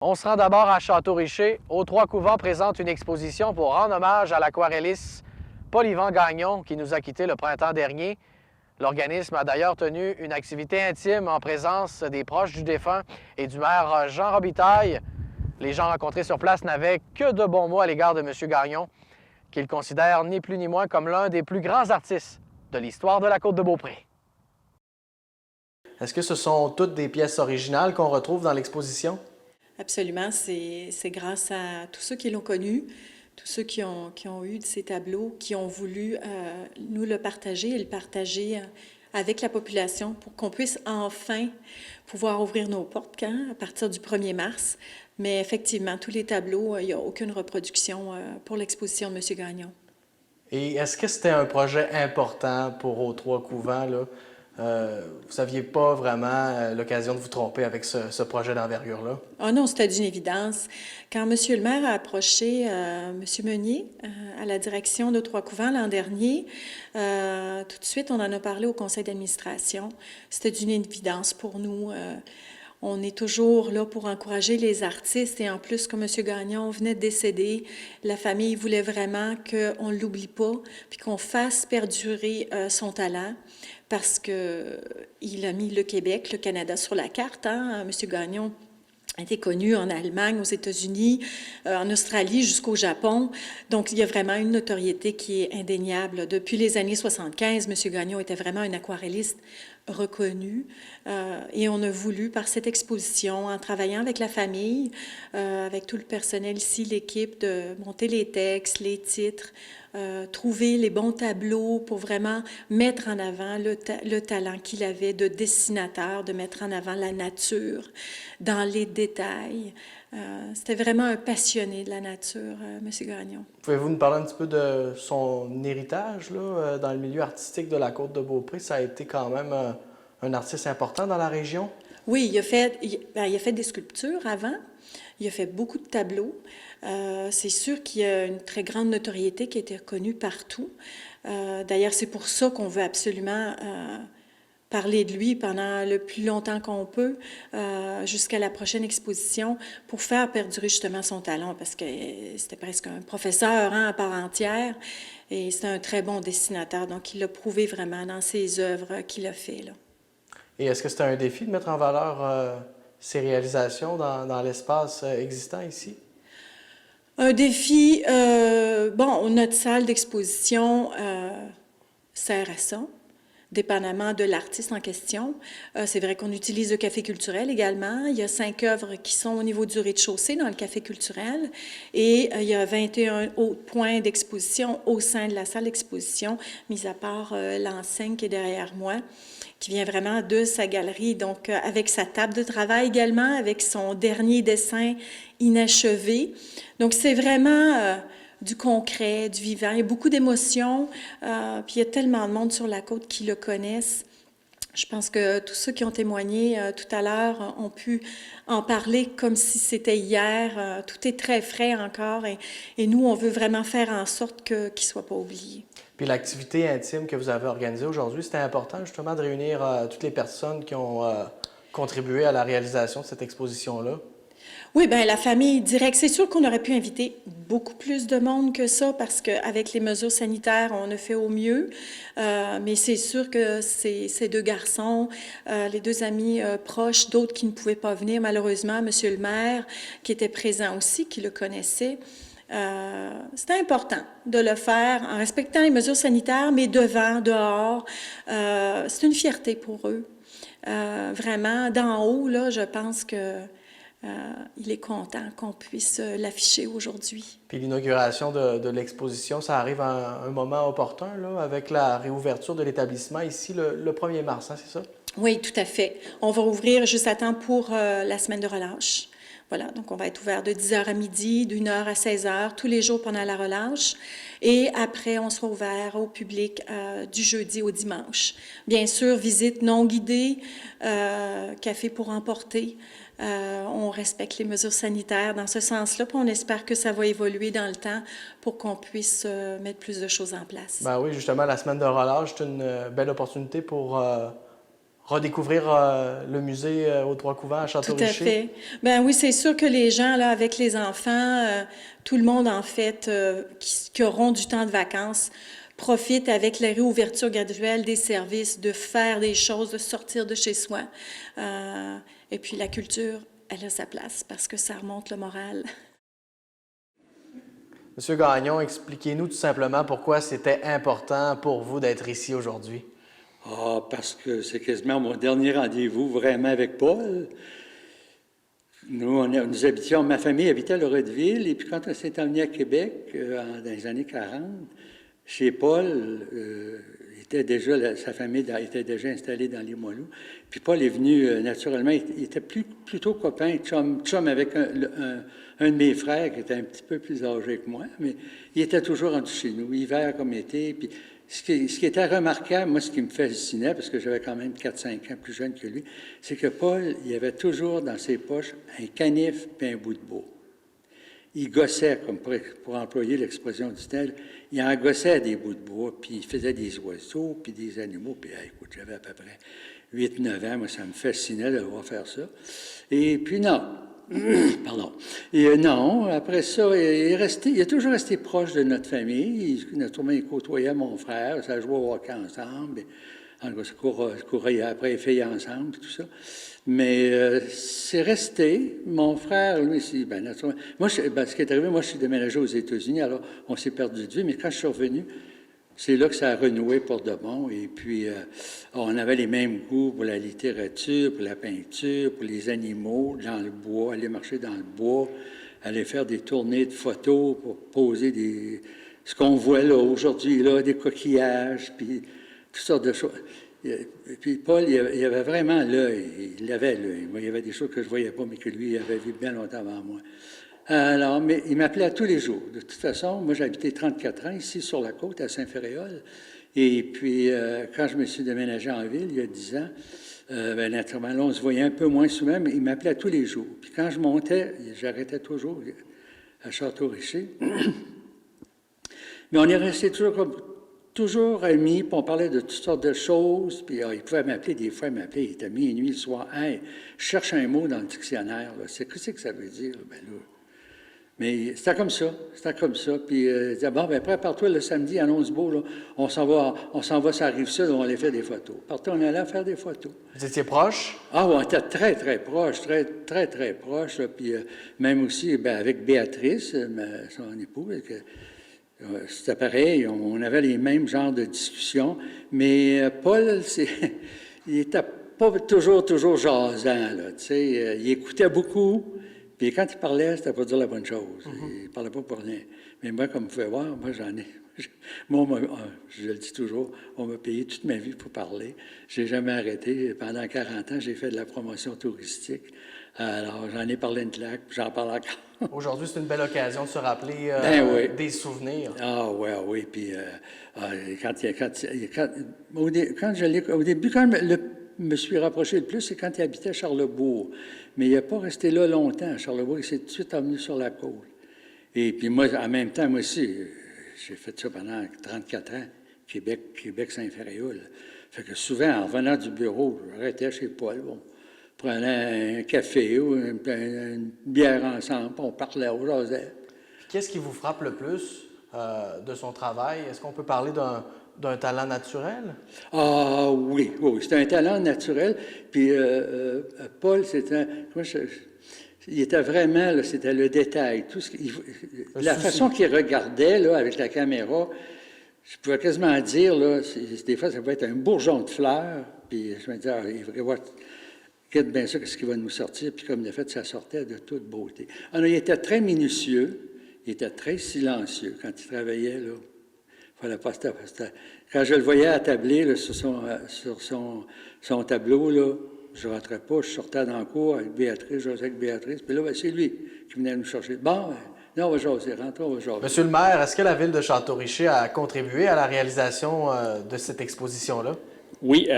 On se rend d'abord à Château-Richer. Aux Trois-Couvents présente une exposition pour rendre hommage à l'aquarelliste Paul-Yvan Gagnon qui nous a quittés le printemps dernier. L'organisme a d'ailleurs tenu une activité intime en présence des proches du défunt et du maire Jean Robitaille. Les gens rencontrés sur place n'avaient que de bons mots à l'égard de M. Gagnon, qu'ils considèrent ni plus ni moins comme l'un des plus grands artistes de l'histoire de la Côte-de-Beaupré. Est-ce que ce sont toutes des pièces originales qu'on retrouve dans l'exposition? Absolument, c'est grâce à tous ceux qui l'ont connu, tous ceux qui ont eu de ces tableaux, qui ont voulu nous le partager et le partager avec la population pour qu'on puisse enfin pouvoir ouvrir nos portes à partir du 1er mars. Mais effectivement, tous les tableaux, il n'y a aucune reproduction pour l'exposition de M. Gagnon. Et est-ce que c'était un projet important pour aux Trois-Couvents, là? Vous n'aviez pas vraiment l'occasion de vous tromper avec ce projet d'envergure-là? Ah non, c'était d'une évidence. Quand M. le maire a approché M. Meunier à la direction de Trois-Couvents l'an dernier, tout de suite, on en a parlé au conseil d'administration. C'était d'une évidence pour nous. On est toujours là pour encourager les artistes et en plus, comme M. Gagnon venait de décéder, la famille voulait vraiment qu'on ne l'oublie pas puis qu'on fasse perdurer son talent parce qu'il a mis le Québec, le Canada sur la carte. M. Gagnon a été connu en Allemagne, aux États-Unis, en Australie jusqu'au Japon. Donc, il y a vraiment une notoriété qui est indéniable. Depuis les années 75, M. Gagnon était vraiment un aquarelliste reconnu et on a voulu, par cette exposition, en travaillant avec la famille, avec tout le personnel ici, l'équipe, de monter les textes, les titres, trouver les bons tableaux pour vraiment mettre en avant le talent qu'il avait de dessinateur, de mettre en avant la nature dans les détails. C'était vraiment un passionné de la nature, M. Gagnon. Pouvez-vous nous parler un petit peu de son héritage là, dans le milieu artistique de la Côte-de-Beaupré? Ça a été quand même un artiste important dans la région? Oui, il a fait des sculptures avant. Il a fait beaucoup de tableaux. C'est sûr qu'il y a une très grande notoriété qui a été reconnue partout. D'ailleurs, c'est pour ça qu'on veut absolument parler de lui pendant le plus longtemps qu'on peut, jusqu'à la prochaine exposition, pour faire perdurer justement son talent, parce que c'était presque un professeur à part entière, et c'est un très bon dessinateur. Donc, il l'a prouvé vraiment dans ses œuvres qu'il a fait, là. Et est-ce que c'était un défi de mettre en valeur ces réalisations dans l'espace existant ici? Un défi, bon, notre salle d'exposition sert à ça, dépendamment de l'artiste en question. C'est vrai qu'on utilise le café culturel également. Il y a 5 œuvres qui sont au niveau du rez-de-chaussée dans le café culturel et il y a 21 autres points d'exposition au sein de la salle d'exposition, mis à part l'enseigne qui est derrière moi, qui vient vraiment de sa galerie, donc avec sa table de travail également, avec son dernier dessin inachevé. Donc c'est vraiment du concret, du vivant. Il y a beaucoup d'émotions, puis il y a tellement de monde sur la côte qui le connaissent. Je pense que tous ceux qui ont témoigné tout à l'heure ont pu en parler comme si c'était hier. Tout est très frais encore et nous, on veut vraiment faire en sorte qu'il ne soit pas oublié. Puis l'activité intime que vous avez organisée aujourd'hui, c'était important justement de réunir toutes les personnes qui ont contribué à la réalisation de cette exposition-là? Oui, bien, la famille directe, c'est sûr qu'on aurait pu inviter beaucoup plus de monde que ça parce qu'avec les mesures sanitaires, on a fait au mieux. Mais c'est sûr que ces 2 garçons, les 2 amis proches, d'autres qui ne pouvaient pas venir, malheureusement, Monsieur le maire, qui était présent aussi, qui le connaissait, c'était important de le faire en respectant les mesures sanitaires, mais devant, dehors. C'est une fierté pour eux. Vraiment, d'en haut, là, je pense que il est content qu'on puisse l'afficher aujourd'hui. Puis l'inauguration de l'exposition, ça arrive à un moment opportun, là, avec la réouverture de l'établissement ici le 1er mars, hein, c'est ça? Oui, tout à fait. On va ouvrir juste à temps pour la semaine de relâche. Voilà, donc on va être ouvert de 10h à midi, d'1h à 16h, tous les jours pendant la relâche. Et après, on sera ouvert au public du jeudi au dimanche. Bien sûr, visite non guidée, café pour emporter. On respecte les mesures sanitaires dans ce sens-là, puis on espère que ça va évoluer dans le temps pour qu'on puisse mettre plus de choses en place. Ben oui, justement, la semaine de relâche, c'est une belle opportunité pour redécouvrir le musée aux Trois-Couvents à Château-Richer? Tout à fait. Ben oui, c'est sûr que les gens, là, avec les enfants, tout le monde, en fait, qui auront du temps de vacances, profite avec la réouverture graduelle des services, de faire des choses, de sortir de chez soi. Et puis la culture, elle a sa place parce que ça remonte le moral. Monsieur Gagnon, expliquez-nous tout simplement pourquoi c'était important pour vous d'être ici aujourd'hui. Ah, parce que c'est quasiment mon dernier rendez-vous vraiment avec Paul. Nous habitions, ma famille habitait à Loretteville, et puis quand on s'est emmené à Québec, dans les années 40, chez Paul, sa famille était déjà installée dans les Moilous. Puis Paul est venu, naturellement, il était plutôt copain, chum avec un de mes frères qui était un petit peu plus âgé que moi, mais il était toujours rendu chez nous, hiver comme été. Puis ce qui était remarquable, moi, ce qui me fascinait, parce que j'avais quand même 4-5 ans plus jeune que lui, c'est que Paul, il avait toujours dans ses poches un canif et un bout de bois. Il gossait, comme pour employer l'expression du tel, il en gossait des bouts de bois, puis il faisait des oiseaux, puis des animaux, puis écoute, j'avais à peu près 8-9 ans, moi, ça me fascinait de le voir faire ça. Et puis non, pardon. Et non, après ça, il a toujours resté proche de notre famille. Naturellement, il côtoyait mon frère, ça jouait au hockey ensemble. En gros, ça courait après les filles ensemble, tout ça. Mais c'est resté. Mon frère, lui, ben, naturellement. Moi, ce qui est arrivé, moi, je suis déménagé aux États-Unis, alors on s'est perdu de vue. Mais quand je suis revenu, c'est là que ça a renoué pour de bon. Et puis, on avait les mêmes goûts pour la littérature, pour la peinture, pour les animaux, dans le bois, aller marcher dans le bois, aller faire des tournées de photos pour poser ce qu'on voit là aujourd'hui, là, des coquillages, puis toutes sortes de choses. Et puis Paul, il avait vraiment l'œil. Il avait l'œil. Moi, il y avait des choses que je ne voyais pas, mais que lui, il avait vu bien longtemps avant moi. Alors, mais il m'appelait tous les jours. De toute façon, moi, j'ai habité 34 ans ici sur la côte, à Saint-Féréol. Et puis, quand je me suis déménagé en ville, il y a 10 ans, ben, naturellement, là, on se voyait un peu moins souvent, mais il m'appelait tous les jours. Puis quand je montais, j'arrêtais toujours à Château-Richer. Mais on est resté toujours amis, puis on parlait de toutes sortes de choses, puis il pouvait m'appeler, des fois, il était minuit, le soir, « Hey, je cherche un mot dans le dictionnaire, là. Qu'est-ce que ça veut dire? » Ben là, mais c'était comme ça, puis il disait, « Bon, ben prépare-toi le samedi à Lonsbourg, là, on s'en va sur la Rive-Sud, on va aller faire des photos. » Partout, on allait faire des photos. Vous étiez proche? Ah, on était très, très proches, très, très proches, puis même aussi, ben, avec Béatrice, son épouse, c'était pareil, on avait les mêmes genres de discussions, mais Paul, il n'était pas toujours jasant, là, tu sais, il écoutait beaucoup, puis quand il parlait, c'était pour dire la bonne chose, il ne parlait pas pour rien. Mais moi, comme vous pouvez voir, moi, je le dis toujours, on m'a payé toute ma vie pour parler. Je n'ai jamais arrêté. Pendant 40 ans, j'ai fait de la promotion touristique. Alors, j'en ai parlé une claque, puis j'en parle encore. Aujourd'hui, c'est une belle occasion de se rappeler des souvenirs. Ah oui. Puis au début, quand je me suis rapproché le plus, c'est quand il habitait à Charlebourg. Mais il n'a pas resté là longtemps à Charlebourg. Il s'est tout de suite emmené sur la côte. Et puis moi, en même temps, moi aussi, j'ai fait ça pendant 34 ans, Québec-Saint-Féréol. Fait que souvent, en revenant du bureau, j'arrêtais chez Paul. On prenait un café ou une bière ensemble, puis on parlait au jasait. Qu'est-ce qui vous frappe le plus de son travail? Est-ce qu'on peut parler d'un talent naturel? Ah oui, c'est un talent naturel. Puis Paul, il était vraiment, là, c'était le détail. La façon qu'il regardait là, avec la caméra, je pouvais quasiment dire, là, des fois, ça pouvait être un bourgeon de fleurs, puis je me disais, il va voir, regarde bien ça, qu'est-ce qu'il va nous sortir, puis comme de fait, ça sortait de toute beauté. Alors, il était très minutieux, il était très silencieux quand il travaillait, là. Quand je le voyais attabler là, sur son tableau, là, je ne rentrais pas, je sortais dans le cours avec Béatrice, j'osais avec Béatrice, puis là, ben, c'est lui qui venait nous chercher. Bon, ben, là, on va jaser, rentrons, on va jaser. Monsieur le maire, est-ce que la ville de Château-Richer a contribué à la réalisation de cette exposition-là? Oui,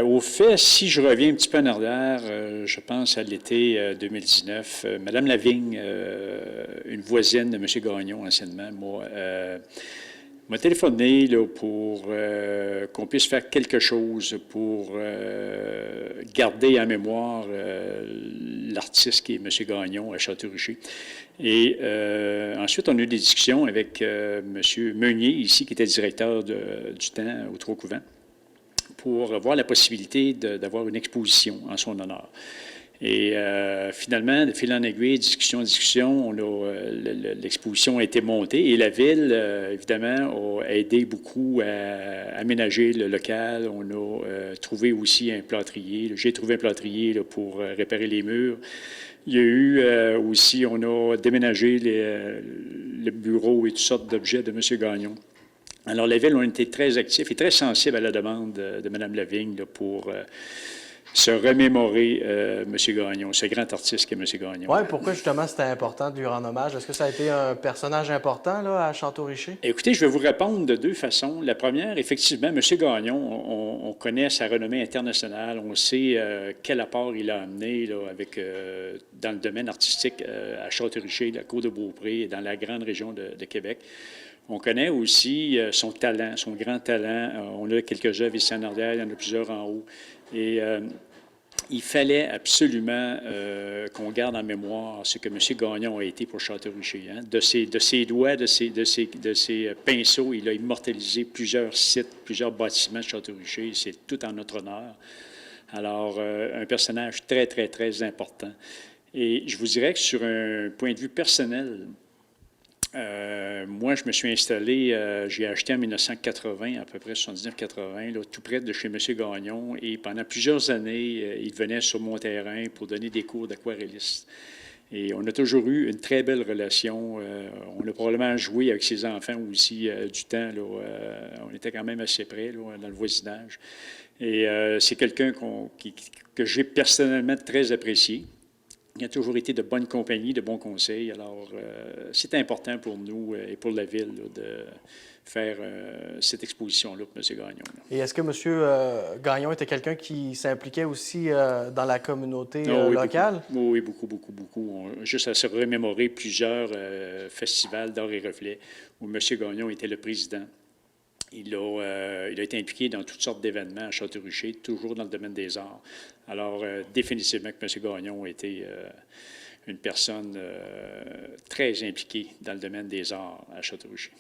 au fait, si je reviens un petit peu en arrière, je pense à l'été 2019, Mme Lavigne, une voisine de M. Gagnon anciennement, m'a téléphoné là, pour qu'on puisse faire quelque chose pour garder en mémoire l'artiste qui est M. Gagnon à Château-Richer. Et ensuite, on a eu des discussions avec M. Meunier, ici, qui était directeur du temps au Trois-Couvents, pour voir la possibilité d'avoir une exposition en son honneur. Et finalement, de fil en aiguille, discussion, l'exposition a été montée et la ville, évidemment, a aidé beaucoup à aménager le local. On a trouvé aussi un plâtrier. J'ai trouvé un plâtrier là, pour réparer les murs. Il y a eu aussi, on a déménagé le bureau et toutes sortes d'objets de M. Gagnon. Alors, la ville, on a été très actifs et très sensibles à la demande de Mme Lavigne là, pour se remémorer M. Gagnon, ce grand artiste qu'est M. Gagnon. Oui, pourquoi justement c'était important de lui rendre hommage? Est-ce que ça a été un personnage important là, à Château-Richer? Écoutez, je vais vous répondre de deux façons. La première, effectivement, M. Gagnon, on connaît sa renommée internationale, on sait quel apport il a amené là, dans le domaine artistique à Château-Richer, la Côte-de-Beaupré et dans la grande région de Québec. On connaît aussi son talent, son grand talent. On a quelques œuvres ici en arrière, il y en a plusieurs en haut. Et il fallait absolument qu'on garde en mémoire ce que M. Gagnon a été pour Château-Richer. Hein. De ses doigts, de ses pinceaux, il a immortalisé plusieurs sites, plusieurs bâtiments de Château-Richer. C'est tout en notre honneur. Alors, un personnage très, très, très important. Et je vous dirais que sur un point de vue personnel, moi, je me suis installé, j'ai acheté en 1980, à peu près 79-80, là, tout près de chez M. Gagnon. Et pendant plusieurs années, il venait sur mon terrain pour donner des cours d'aquarelliste. Et on a toujours eu une très belle relation. On a probablement joué avec ses enfants aussi du temps. Là, on était quand même assez près là, dans le voisinage. Et c'est quelqu'un que j'ai personnellement très apprécié. Il a toujours été de bonne compagnie, de bons conseils. Alors, c'est important pour nous et pour la ville là, de faire cette exposition-là pour M. Gagnon. Là. Et est-ce que M. Gagnon était quelqu'un qui s'impliquait aussi dans la communauté locale? Oui, beaucoup, beaucoup, beaucoup. Juste à se remémorer plusieurs festivals d'art et reflets où M. Gagnon était le président. Il a été impliqué dans toutes sortes d'événements à Château-Richer, toujours dans le domaine des arts. Alors, définitivement que M. Gagnon a été une personne très impliquée dans le domaine des arts à Château-Richer.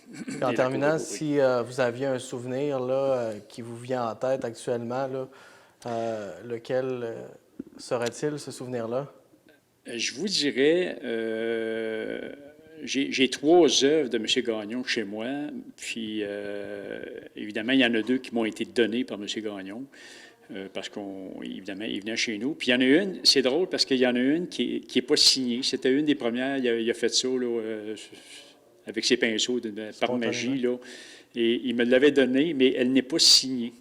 En terminant, si vous aviez un souvenir là, qui vous vient en tête actuellement, là, lequel serait-il, ce souvenir-là? Je vous dirais... J'ai 3 œuvres de M. Gagnon chez moi, puis évidemment, il y en a 2 qui m'ont été données par M. Gagnon, parce qu'évidemment, il venait chez nous. Puis il y en a une, c'est drôle, parce qu'il y en a une qui n'est pas signée. C'était une des premières, il a fait ça là, avec ses pinceaux par magie, là, et il me l'avait donnée, mais elle n'est pas signée.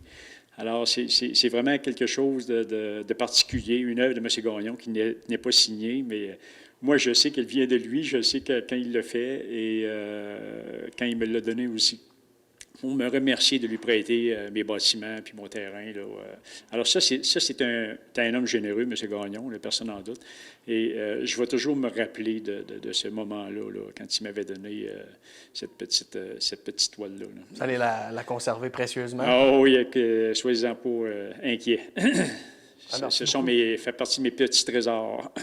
Alors, c'est vraiment quelque chose de particulier, une œuvre de M. Gagnon qui n'est pas signée, mais... Moi, je sais qu'elle vient de lui, je sais que quand il l'a fait et quand il me l'a donné aussi, pour me remercier de lui prêter mes bâtiments puis mon terrain. Là, Alors c'est un homme généreux, M. Gagnon, personne n'en doute. Et je vais toujours me rappeler de ce moment-là, là, quand il m'avait donné cette petite toile-là. Là. Vous allez la conserver précieusement? Ah oui, soyez-en pas inquiets. Ça fait partie de mes petits trésors.